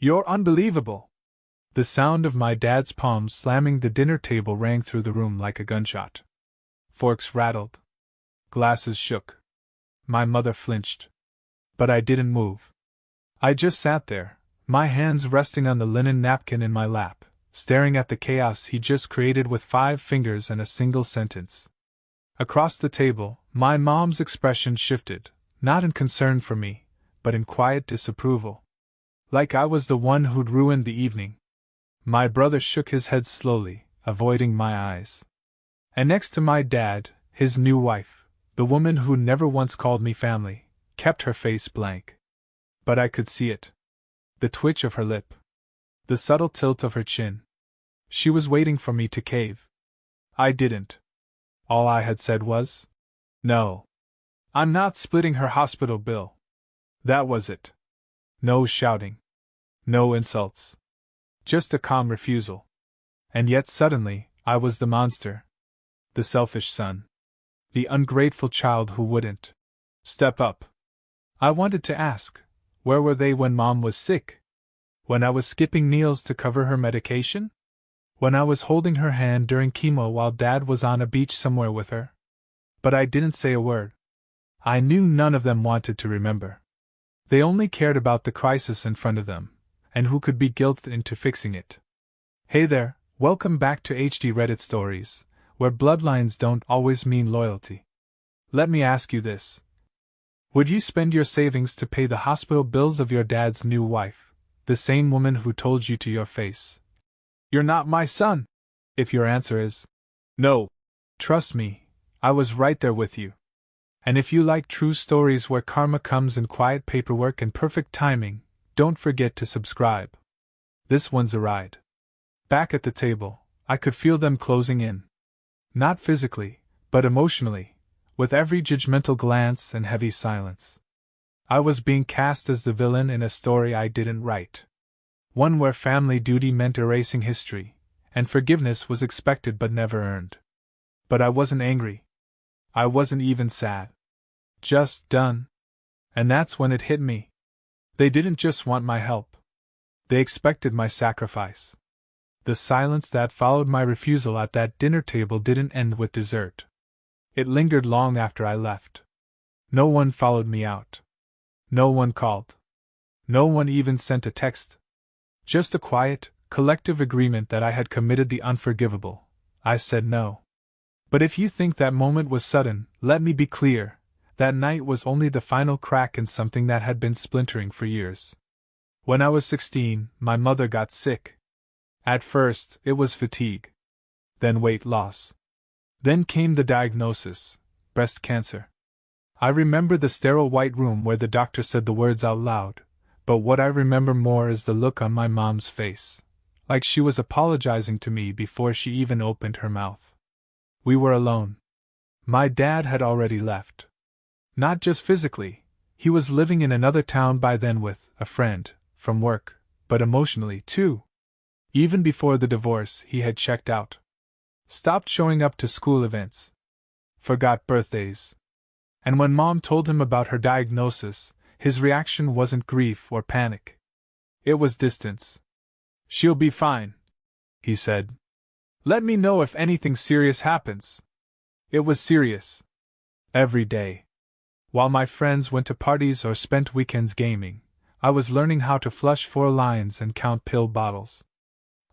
You're unbelievable! The sound of my dad's palms slamming the dinner table rang through the room like a gunshot. Forks rattled. Glasses shook. My mother flinched. But I didn't move. I just sat there, my hands resting on the linen napkin in my lap, staring at the chaos he just created with 5 fingers and a single sentence. Across the table, my mom's expression shifted, not in concern for me, but in quiet disapproval. Like I was the one who'd ruined the evening. My brother shook his head slowly, avoiding my eyes. And next to my dad, his new wife, the woman who never once called me family, kept her face blank. But I could see it. The twitch of her lip. The subtle tilt of her chin. She was waiting for me to cave. I didn't. All I had said was, "No. I'm not splitting her hospital bill." That was it. No shouting. No insults. Just a calm refusal. And yet suddenly, I was the monster. The selfish son. The ungrateful child who wouldn't step up. I wanted to ask, where were they when Mom was sick? When I was skipping meals to cover her medication? When I was holding her hand during chemo while Dad was on a beach somewhere with her? But I didn't say a word. I knew none of them wanted to remember. They only cared about the crisis in front of them, and who could be guilted into fixing it. Hey there, welcome back to HD Reddit Stories, where bloodlines don't always mean loyalty. Let me ask you this. Would you spend your savings to pay the hospital bills of your dad's new wife, the same woman who told you to your face, "You're not my son"? If your answer is no, trust me, I was right there with you. And if you like true stories where karma comes in quiet paperwork and perfect timing, don't forget to subscribe. This one's a ride. Back at the table, I could feel them closing in. Not physically, but emotionally, with every judgmental glance and heavy silence. I was being cast as the villain in a story I didn't write. One where family duty meant erasing history, and forgiveness was expected but never earned. But I wasn't angry. I wasn't even sad. Just done. And that's when it hit me. They didn't just want my help. They expected my sacrifice. The silence that followed my refusal at that dinner table didn't end with dessert. It lingered long after I left. No one followed me out. No one called. No one even sent a text. Just a quiet, collective agreement that I had committed the unforgivable. I said no. But if you think that moment was sudden, let me be clear. That night was only the final crack in something that had been splintering for years. When I was 16, my mother got sick. At first, it was fatigue. Then weight loss. Then came the diagnosis: breast cancer. I remember the sterile white room where the doctor said the words out loud, but what I remember more is the look on my mom's face, like she was apologizing to me before she even opened her mouth. We were alone. My dad had already left. Not just physically, he was living in another town by then with a friend, from work, but emotionally too. Even before the divorce, he had checked out. Stopped showing up to school events. Forgot birthdays. And when Mom told him about her diagnosis, his reaction wasn't grief or panic. It was distance. "She'll be fine," he said. "Let me know if anything serious happens." It was serious. Every day. While my friends went to parties or spent weekends gaming, I was learning how to flush 4 lines and count pill bottles.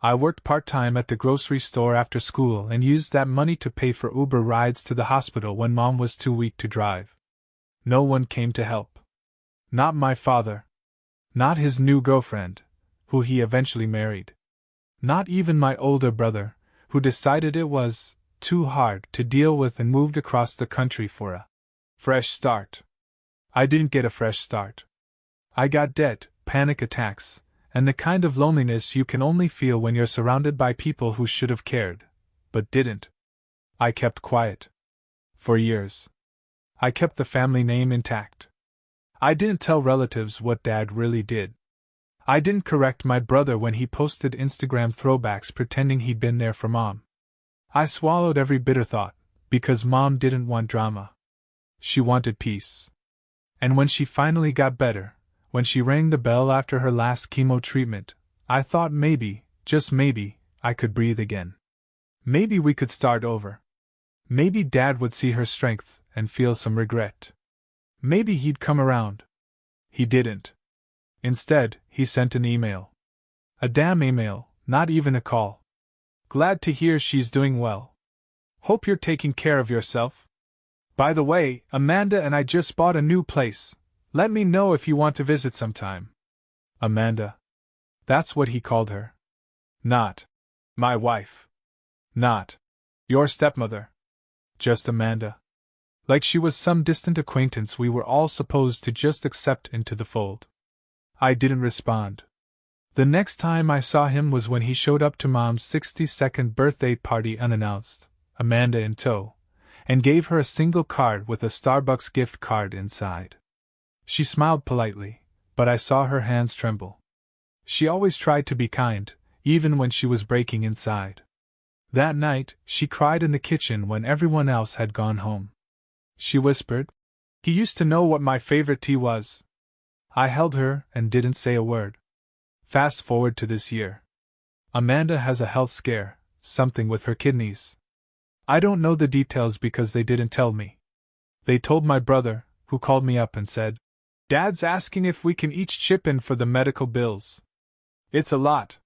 I worked part-time at the grocery store after school and used that money to pay for Uber rides to the hospital when Mom was too weak to drive. No one came to help. Not my father. Not his new girlfriend, who he eventually married. Not even my older brother, who decided it was too hard to deal with and moved across the country for a fresh start. I didn't get a fresh start. I got debt, panic attacks, and the kind of loneliness you can only feel when you're surrounded by people who should have cared, but didn't. I kept quiet. For years. I kept the family name intact. I didn't tell relatives what Dad really did. I didn't correct my brother when he posted Instagram throwbacks pretending he'd been there for Mom. I swallowed every bitter thought, because Mom didn't want drama. She wanted peace. And when she finally got better, when she rang the bell after her last chemo treatment, I thought maybe, just maybe, I could breathe again. Maybe we could start over. Maybe Dad would see her strength and feel some regret. Maybe he'd come around. He didn't. Instead, he sent an email. A damn email, not even a call. Glad to hear she's doing well. Hope you're taking care of yourself. By the way, Amanda and I just bought a new place. Let me know if you want to visit sometime. Amanda. That's what he called her. Not my wife. Not your stepmother. Just Amanda. Like she was some distant acquaintance we were all supposed to just accept into the fold. I didn't respond. The next time I saw him was when he showed up to Mom's 62nd birthday party unannounced, Amanda in tow, and gave her a single card with a Starbucks gift card inside. She smiled politely, but I saw her hands tremble. She always tried to be kind, even when she was breaking inside. That night, she cried in the kitchen when everyone else had gone home. She whispered, "He used to know what my favorite tea was." I held her and didn't say a word. Fast forward to this year. Amanda has a health scare, something with her kidneys. I don't know the details because they didn't tell me. They told my brother, who called me up and said, "Dad's asking if we can each chip in for the medical bills. It's a lot."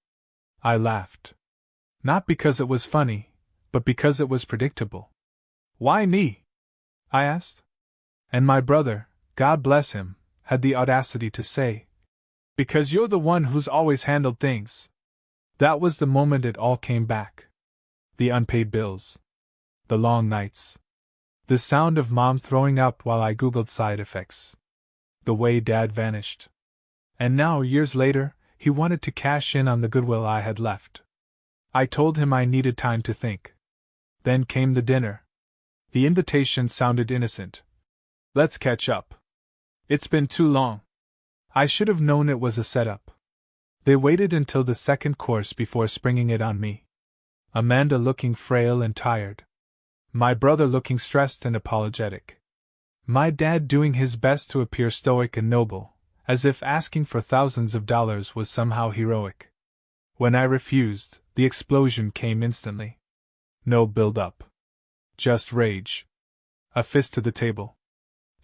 I laughed. Not because it was funny, but because it was predictable. "Why me?" I asked. And my brother, God bless him, had the audacity to say, "Because you're the one who's always handled things." That was the moment it all came back. The unpaid bills. The long nights. The sound of Mom throwing up while I googled side effects. The way Dad vanished. And now, years later, he wanted to cash in on the goodwill I had left. I told him I needed time to think. Then came the dinner. The invitation sounded innocent. "Let's catch up. It's been too long." I should have known it was a setup. They waited until the second course before springing it on me. Amanda looking frail and tired. My brother looking stressed and apologetic. My dad doing his best to appear stoic and noble, as if asking for thousands of dollars was somehow heroic. When I refused, the explosion came instantly. No build-up. Just rage. A fist to the table.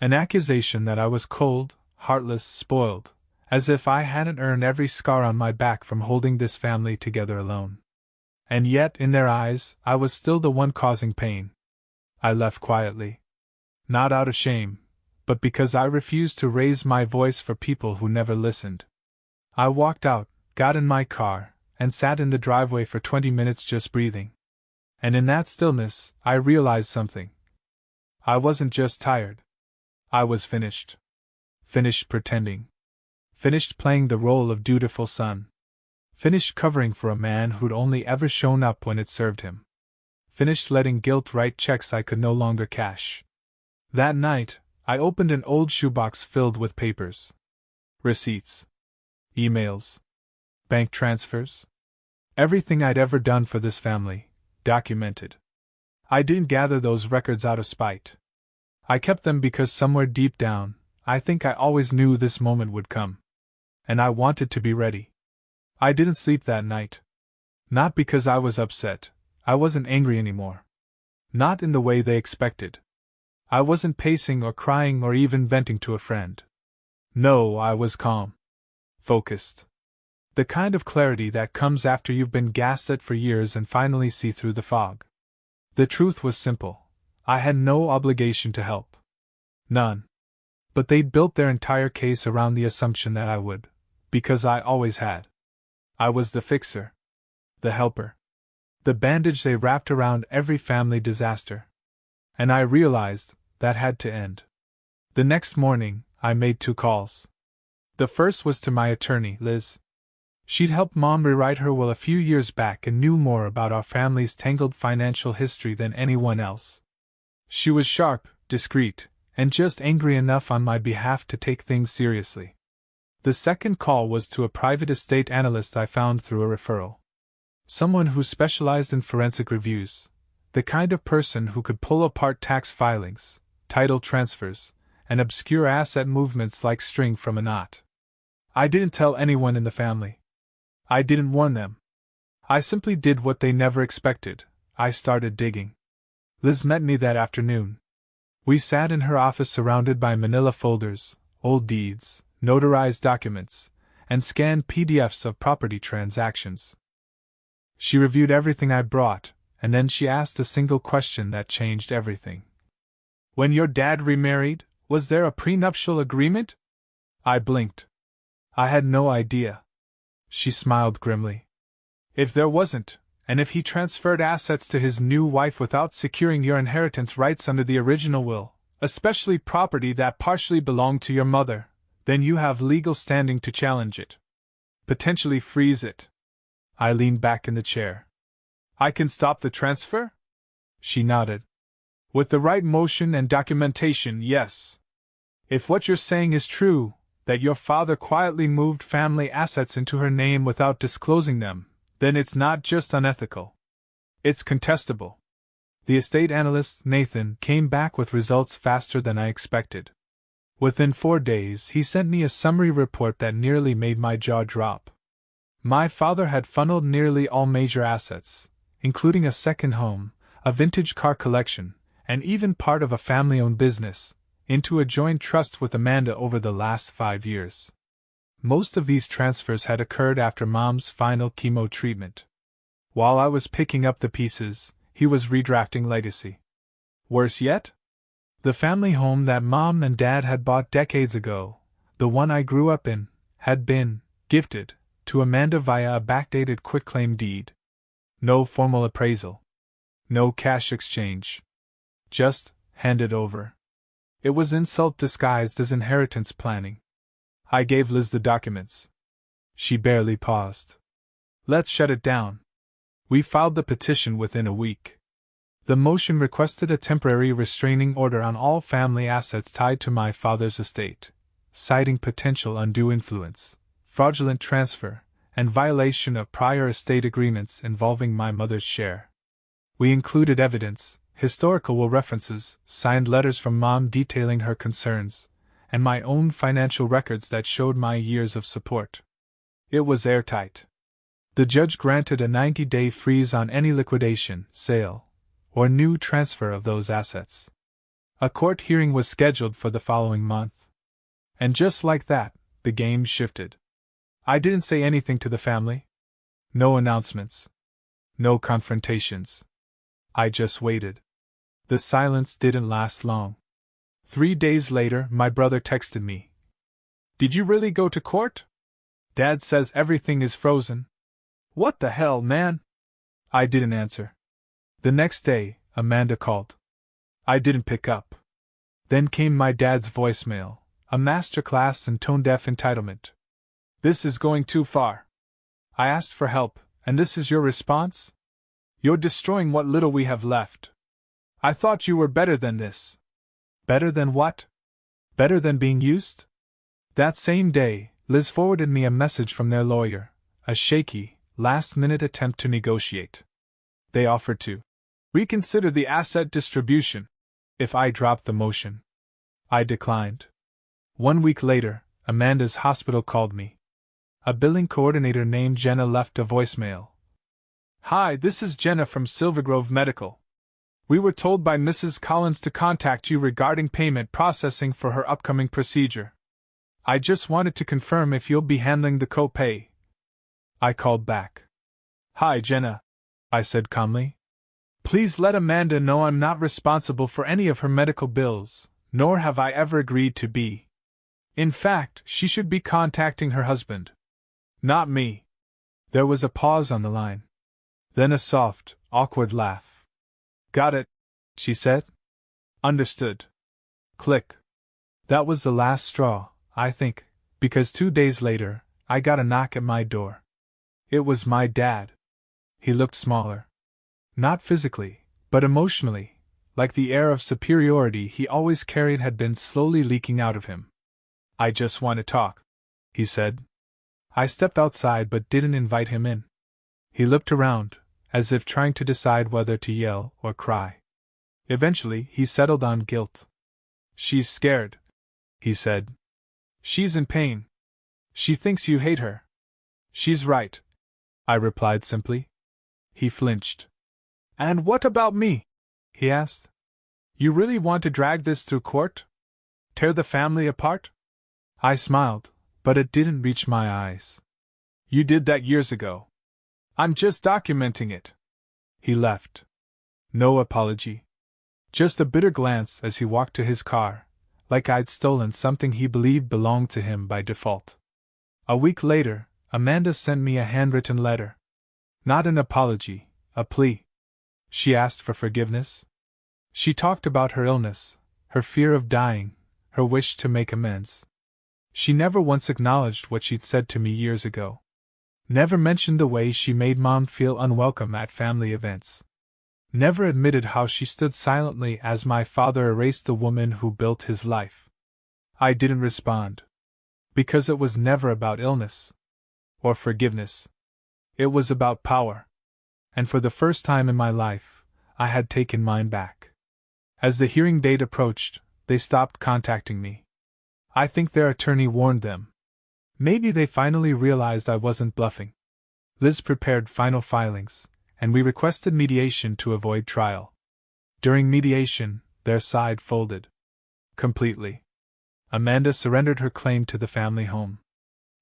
An accusation that I was cold, heartless, spoiled, as if I hadn't earned every scar on my back from holding this family together alone. And yet, in their eyes, I was still the one causing pain. I left quietly. Not out of shame, but because I refused to raise my voice for people who never listened. I walked out, got in my car, and sat in the driveway for 20 minutes just breathing. And in that stillness, I realized something. I wasn't just tired. I was finished. Finished pretending. Finished playing the role of dutiful son. Finished covering for a man who'd only ever shown up when it served him. Finished letting guilt write checks I could no longer cash. That night, I opened an old shoebox filled with papers. Receipts. Emails. Bank transfers. Everything I'd ever done for this family, documented. I didn't gather those records out of spite. I kept them because somewhere deep down, I think I always knew this moment would come. And I wanted to be ready. I didn't sleep that night. Not because I was upset. I wasn't angry anymore. Not in the way they expected. I wasn't pacing or crying or even venting to a friend. No, I was calm. Focused. The kind of clarity that comes after you've been gaslit for years and finally see through the fog. The truth was simple. I had no obligation to help. None. But they'd built their entire case around the assumption that I would, because I always had. I was the fixer. The helper. The bandage they wrapped around every family disaster. And I realized that had to end. The next morning, I made 2 calls. The first was to my attorney, Liz. She'd helped Mom rewrite her will a few years back and knew more about our family's tangled financial history than anyone else. She was sharp, discreet, and just angry enough on my behalf to take things seriously. The second call was to a private estate analyst I found through a referral. Someone who specialized in forensic reviews, the kind of person who could pull apart tax filings, title transfers, and obscure asset movements like string from a knot. I didn't tell anyone in the family. I didn't warn them. I simply did what they never expected. I started digging. Liz met me that afternoon. We sat in her office surrounded by manila folders, old deeds, notarized documents, and scanned PDFs of property transactions. She reviewed everything I brought, and then she asked a single question that changed everything. When your dad remarried, was there a prenuptial agreement? I blinked. I had no idea. She smiled grimly. If there wasn't, and if he transferred assets to his new wife without securing your inheritance rights under the original will, especially property that partially belonged to your mother, then you have legal standing to challenge it. Potentially freeze it. I leaned back in the chair. I can stop the transfer? She nodded. With the right motion and documentation, yes. If what you're saying is true, that your father quietly moved family assets into her name without disclosing them, then it's not just unethical. It's contestable. The estate analyst, Nathan, came back with results faster than I expected. Within 4 days, he sent me a summary report that nearly made my jaw drop. My father had funneled nearly all major assets, including a second home, a vintage car collection, and even part of a family-owned business, into a joint trust with Amanda over the last 5 years. Most of these transfers had occurred after Mom's final chemo treatment. While I was picking up the pieces, he was redrafting legacy. Worse yet? The family home that Mom and Dad had bought decades ago, the one I grew up in, had been gifted to Amanda via a backdated quitclaim deed. No formal appraisal. No cash exchange. Just handed over. It was insult disguised as inheritance planning. I gave Liz the documents. She barely paused. Let's shut it down. We filed the petition within a week. The motion requested a temporary restraining order on all family assets tied to my father's estate, citing potential undue influence, fraudulent transfer, and violation of prior estate agreements involving my mother's share. We included evidence, historical references, signed letters from Mom detailing her concerns, and my own financial records that showed my years of support. It was airtight. The judge granted a 90-day freeze on any liquidation, sale, or new transfer of those assets. A court hearing was scheduled for the following month. And just like that, the game shifted. I didn't say anything to the family. No announcements. No confrontations. I just waited. The silence didn't last long. 3 days later, my brother texted me. Did you really go to court? Dad says everything is frozen. What the hell, man? I didn't answer. The next day, Amanda called. I didn't pick up. Then came my dad's voicemail, a masterclass in tone-deaf entitlement. This is going too far. I asked for help, and this is your response? You're destroying what little we have left. I thought you were better than this. Better than what? Better than being used? That same day, Liz forwarded me a message from their lawyer, a shaky, last-minute attempt to negotiate. They offered to reconsider the asset distribution if I dropped the motion. I declined. 1 week later, Amanda's hospital called me. A billing coordinator named Jenna left a voicemail. Hi, this is Jenna from Silvergrove Medical. We were told by Mrs. Collins to contact you regarding payment processing for her upcoming procedure. I just wanted to confirm if you'll be handling the copay. I called back. Hi, Jenna, I said calmly. Please let Amanda know I'm not responsible for any of her medical bills, nor have I ever agreed to be. In fact, she should be contacting her husband. Not me. There was a pause on the line. Then a soft, awkward laugh. Got it, she said. Understood. Click. That was the last straw, I think, because 2 days later, I got a knock at my door. It was my dad. He looked smaller. Not physically, but emotionally, like the air of superiority he always carried had been slowly leaking out of him. I just want to talk, he said. I stepped outside but didn't invite him in. He looked around, as if trying to decide whether to yell or cry. Eventually, he settled on guilt. She's scared, he said. She's in pain. She thinks you hate her. She's right, I replied simply. He flinched. And what about me? He asked. You really want to drag this through court? Tear the family apart? I smiled, but it didn't reach my eyes. You did that years ago. I'm just documenting it. He left. No apology. Just a bitter glance as he walked to his car, like I'd stolen something he believed belonged to him by default. A week later, Amanda sent me a handwritten letter. Not an apology, a plea. She asked for forgiveness. She talked about her illness, her fear of dying, her wish to make amends. She never once acknowledged what she'd said to me years ago. Never mentioned the way she made Mom feel unwelcome at family events. Never admitted how she stood silently as my father erased the woman who built his life. I didn't respond. Because it was never about illness. Or forgiveness. It was about power. And for the first time in my life, I had taken mine back. As the hearing date approached, they stopped contacting me. I think their attorney warned them. Maybe they finally realized I wasn't bluffing. Liz prepared final filings, and we requested mediation to avoid trial. During mediation, their side folded. Completely. Amanda surrendered her claim to the family home.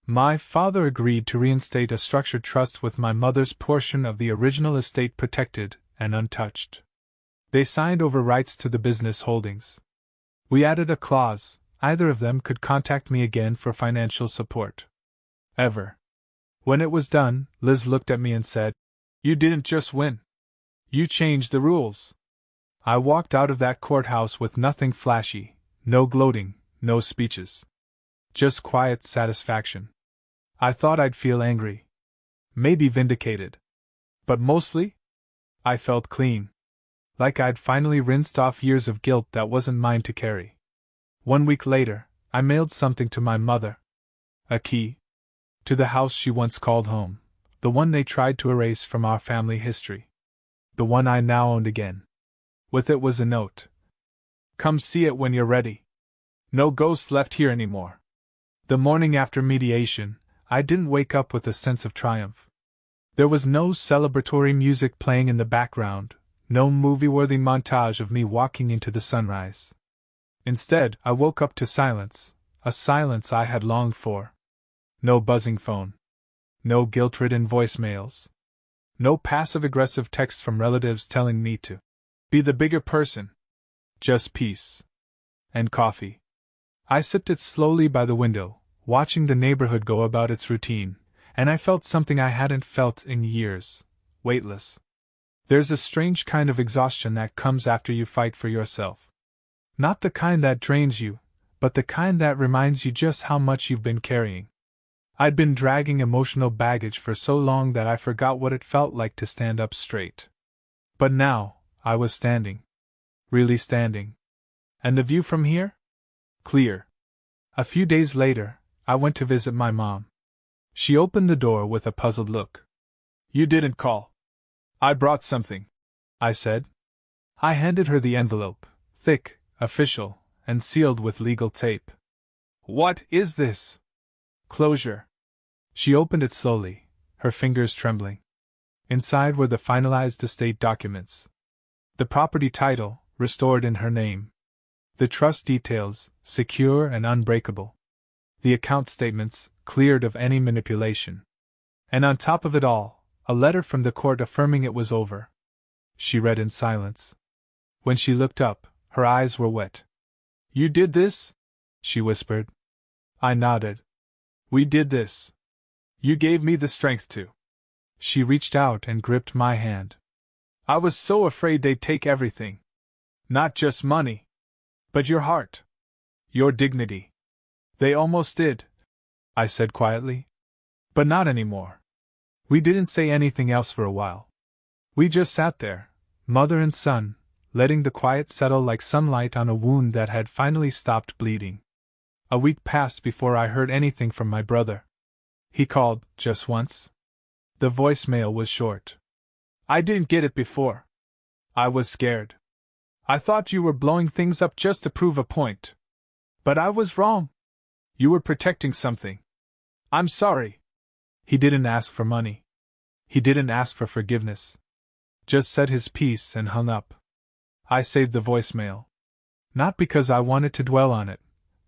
My father agreed to reinstate a structured trust with my mother's portion of the original estate protected and untouched. They signed over rights to the business holdings. We added a clause: either of them could contact me again for financial support. Ever. When it was done, Liz looked at me and said, "You didn't just win. You changed the rules." I walked out of that courthouse with nothing flashy, no gloating, no speeches. Just quiet satisfaction. I thought I'd feel angry. Maybe vindicated. But mostly, I felt clean. Like I'd finally rinsed off years of guilt that wasn't mine to carry. 1 week later, I mailed something to my mother. A key. To the house she once called home. The one they tried to erase from our family history. The one I now owned again. With it was a note. Come see it when you're ready. No ghosts left here anymore. The morning after mediation, I didn't wake up with a sense of triumph. There was no celebratory music playing in the background, no movie-worthy montage of me walking into the sunrise. Instead, I woke up to silence, a silence I had longed for. No buzzing phone. No guilt-ridden voicemails. No passive-aggressive texts from relatives telling me to be the bigger person. Just peace. And coffee. I sipped it slowly by the window, watching the neighborhood go about its routine, and I felt something I hadn't felt in years: weightless. There's a strange kind of exhaustion that comes after you fight for yourself. Not the kind that drains you, but the kind that reminds you just how much you've been carrying. I'd been dragging emotional baggage for so long that I forgot what it felt like to stand up straight. But now, I was standing. Really standing. And the view from here? Clear. A few days later, I went to visit my mom. She opened the door with a puzzled look. You didn't call. I brought something, I said. I handed her the envelope, thick, official, and sealed with legal tape. What is this? Closure. She opened it slowly, her fingers trembling. Inside were the finalized estate documents. The property title, restored in her name. The trust details, secure and unbreakable. The account statements, cleared of any manipulation. And on top of it all, a letter from the court affirming it was over. She read in silence. When she looked up, her eyes were wet. You did this? She whispered. I nodded. We did this. You gave me the strength to. She reached out and gripped my hand. I was so afraid they'd take everything. Not just money. But your heart. Your dignity. They almost did, I said quietly. But not anymore. We didn't say anything else for a while. We just sat there, mother and son, letting the quiet settle like sunlight on a wound that had finally stopped bleeding. A week passed before I heard anything from my brother. He called, just once. The voicemail was short. I didn't get it before. I was scared. I thought you were blowing things up just to prove a point. But I was wrong. You were protecting something. I'm sorry. He didn't ask for money. He didn't ask for forgiveness. Just said his piece and hung up. I saved the voicemail. Not because I wanted to dwell on it,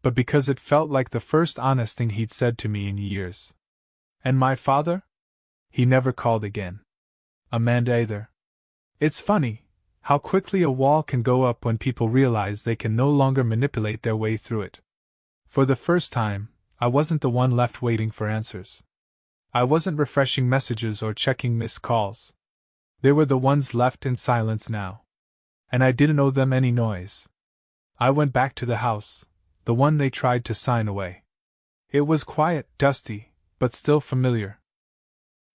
but because it felt like the first honest thing he'd said to me in years. And my father? He never called again. Amanda either. It's funny how quickly a wall can go up when people realize they can no longer manipulate their way through it. For the first time, I wasn't the one left waiting for answers. I wasn't refreshing messages or checking missed calls. They were the ones left in silence now. And I didn't owe them any noise. I went back to the house, the one they tried to sign away. It was quiet, dusty, but still familiar.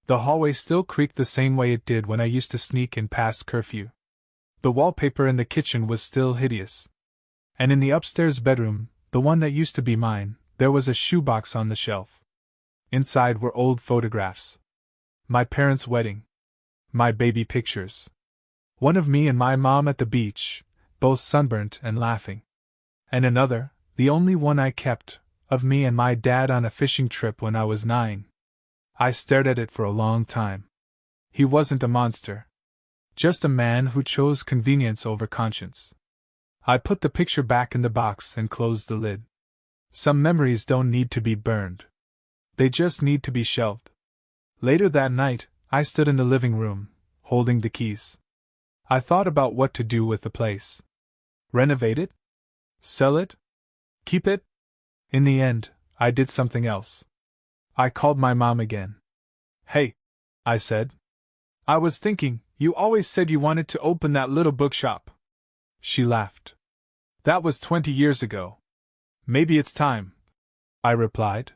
The hallway still creaked the same way it did when I used to sneak in past curfew. The wallpaper in the kitchen was still hideous. And in the upstairs bedroom, the one that used to be mine, there was a shoebox on the shelf. Inside were old photographs. My parents' wedding. My baby pictures. One of me and my mom at the beach, both sunburnt and laughing. And another, the only one I kept, of me and my dad on a fishing trip when I was 9. I stared at it for a long time. He wasn't a monster. Just a man who chose convenience over conscience. I put the picture back in the box and closed the lid. Some memories don't need to be burned. They just need to be shelved. Later that night, I stood in the living room, holding the keys. I thought about what to do with the place. Renovate it? Sell it? Keep it? In the end, I did something else. I called my mom again. Hey, I said. I was thinking, you always said you wanted to open that little bookshop. She laughed. That was 20 years ago. Maybe it's time, I replied.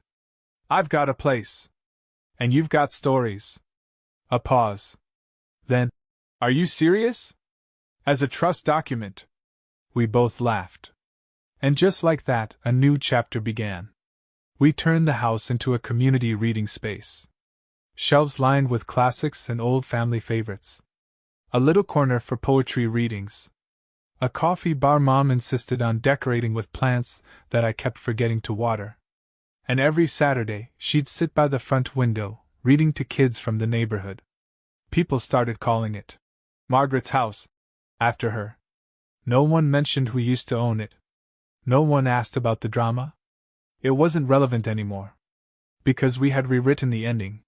I've got a place. And you've got stories. A pause. Then, are you serious? As a trust document. We both laughed. And just like that, a new chapter began. We turned the house into a community reading space. Shelves lined with classics and old family favorites. A little corner for poetry readings. A coffee bar Mom insisted on decorating with plants that I kept forgetting to water. And every Saturday, she'd sit by the front window, reading to kids from the neighborhood. People started calling it Margaret's house, after her. No one mentioned who used to own it. No one asked about the drama. It wasn't relevant anymore. Because we had rewritten the ending.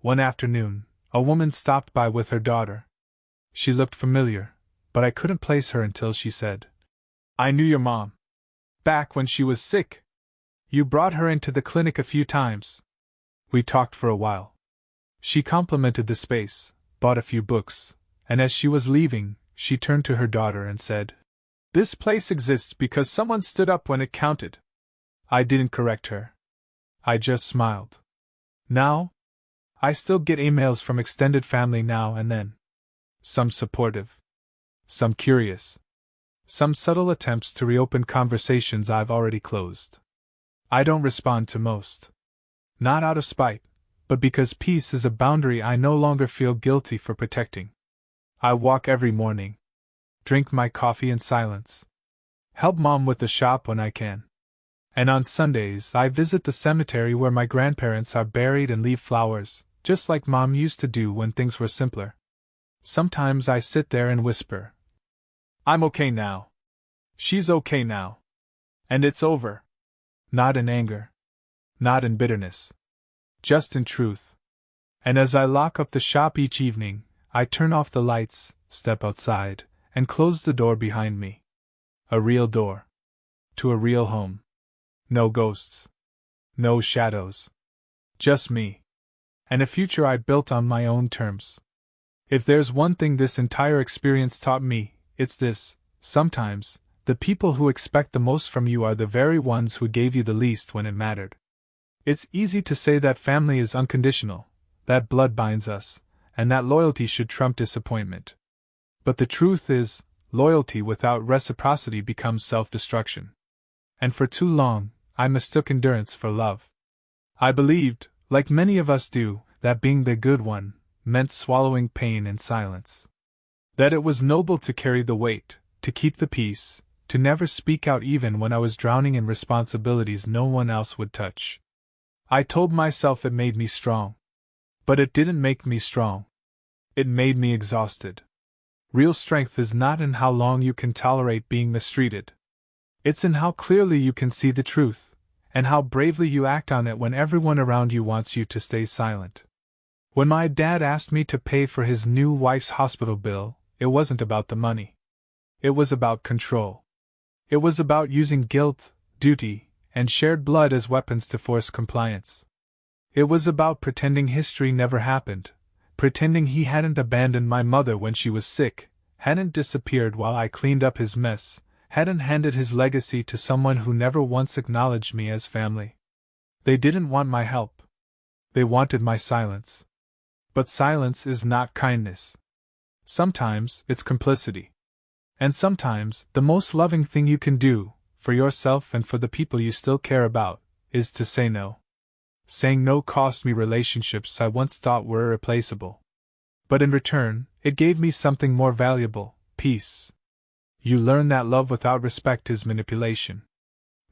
One afternoon, a woman stopped by with her daughter. She looked familiar, but I couldn't place her until she said, I knew your mom. Back when she was sick. You brought her into the clinic a few times. We talked for a while. She complimented the space, bought a few books, and as she was leaving, she turned to her daughter and said, This place exists because someone stood up when it counted. I didn't correct her. I just smiled. Now? I still get emails from extended family now and then. Some supportive. Some curious. Some subtle attempts to reopen conversations I've already closed. I don't respond to most. Not out of spite, but because peace is a boundary I no longer feel guilty for protecting. I walk every morning. Drink my coffee in silence. Help Mom with the shop when I can. And on Sundays I visit the cemetery where my grandparents are buried and leave flowers, just like Mom used to do when things were simpler. Sometimes I sit there and whisper, I'm okay now. She's okay now. And it's over. Not in anger. Not in bitterness. Just in truth. And as I lock up the shop each evening, I turn off the lights, step outside, and close the door behind me. A real door. To a real home. No ghosts. No shadows. Just me. And a future I built on my own terms. If there's one thing this entire experience taught me, it's this: sometimes, the people who expect the most from you are the very ones who gave you the least when it mattered. It's easy to say that family is unconditional, that blood binds us, and that loyalty should trump disappointment. But the truth is, loyalty without reciprocity becomes self-destruction. And for too long, I mistook endurance for love. I believed, like many of us do, that being the good one meant swallowing pain in silence. That it was noble to carry the weight, to keep the peace, to never speak out even when I was drowning in responsibilities no one else would touch. I told myself it made me strong. But it didn't make me strong. It made me exhausted. Real strength is not in how long you can tolerate being mistreated. It's in how clearly you can see the truth, and how bravely you act on it when everyone around you wants you to stay silent. When my dad asked me to pay for his new wife's hospital bill, it wasn't about the money. It was about control. It was about using guilt, duty, and shared blood as weapons to force compliance. It was about pretending history never happened, pretending he hadn't abandoned my mother when she was sick, hadn't disappeared while I cleaned up his mess, hadn't handed his legacy to someone who never once acknowledged me as family. They didn't want my help. They wanted my silence. But silence is not kindness. Sometimes it's complicity. And sometimes the most loving thing you can do, for yourself and for the people you still care about, is to say no. Saying no cost me relationships I once thought were irreplaceable. But in return, it gave me something more valuable: peace. You learn that love without respect is manipulation.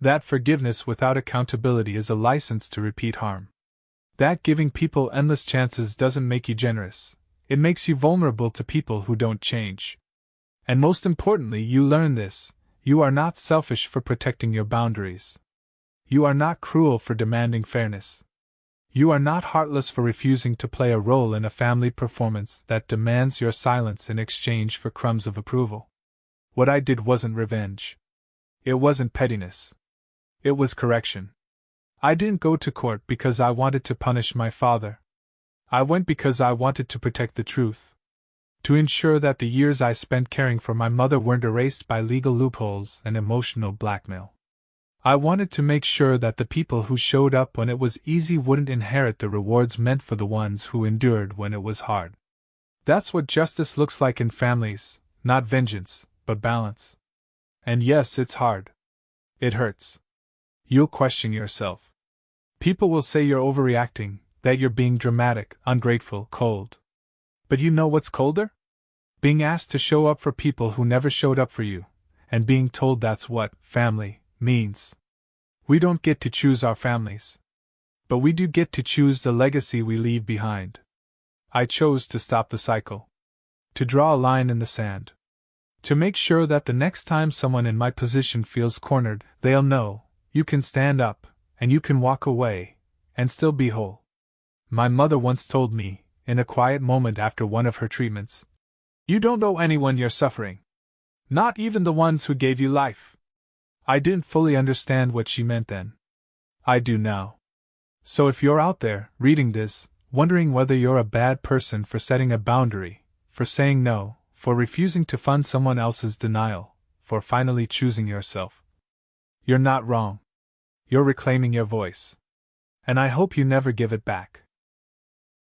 That forgiveness without accountability is a license to repeat harm. That giving people endless chances doesn't make you generous. It makes you vulnerable to people who don't change. And most importantly, you learn this: you are not selfish for protecting your boundaries. You are not cruel for demanding fairness. You are not heartless for refusing to play a role in a family performance that demands your silence in exchange for crumbs of approval. What I did wasn't revenge. It wasn't pettiness. It was correction. I didn't go to court because I wanted to punish my father. I went because I wanted to protect the truth. To ensure that the years I spent caring for my mother weren't erased by legal loopholes and emotional blackmail. I wanted to make sure that the people who showed up when it was easy wouldn't inherit the rewards meant for the ones who endured when it was hard. That's what justice looks like in families, not vengeance, but balance. And yes, it's hard. It hurts. You'll question yourself. People will say you're overreacting, that you're being dramatic, ungrateful, cold. But you know what's colder? Being asked to show up for people who never showed up for you, and being told that's what family means. We don't get to choose our families. But we do get to choose the legacy we leave behind. I chose to stop the cycle. To draw a line in the sand. To make sure that the next time someone in my position feels cornered, they'll know, you can stand up, and you can walk away, and still be whole. My mother once told me, in a quiet moment after one of her treatments, "You don't owe anyone your suffering. Not even the ones who gave you life." I didn't fully understand what she meant then. I do now. So if you're out there, reading this, wondering whether you're a bad person for setting a boundary, for saying no, for refusing to fund someone else's denial, for finally choosing yourself, you're not wrong. You're reclaiming your voice. And I hope you never give it back.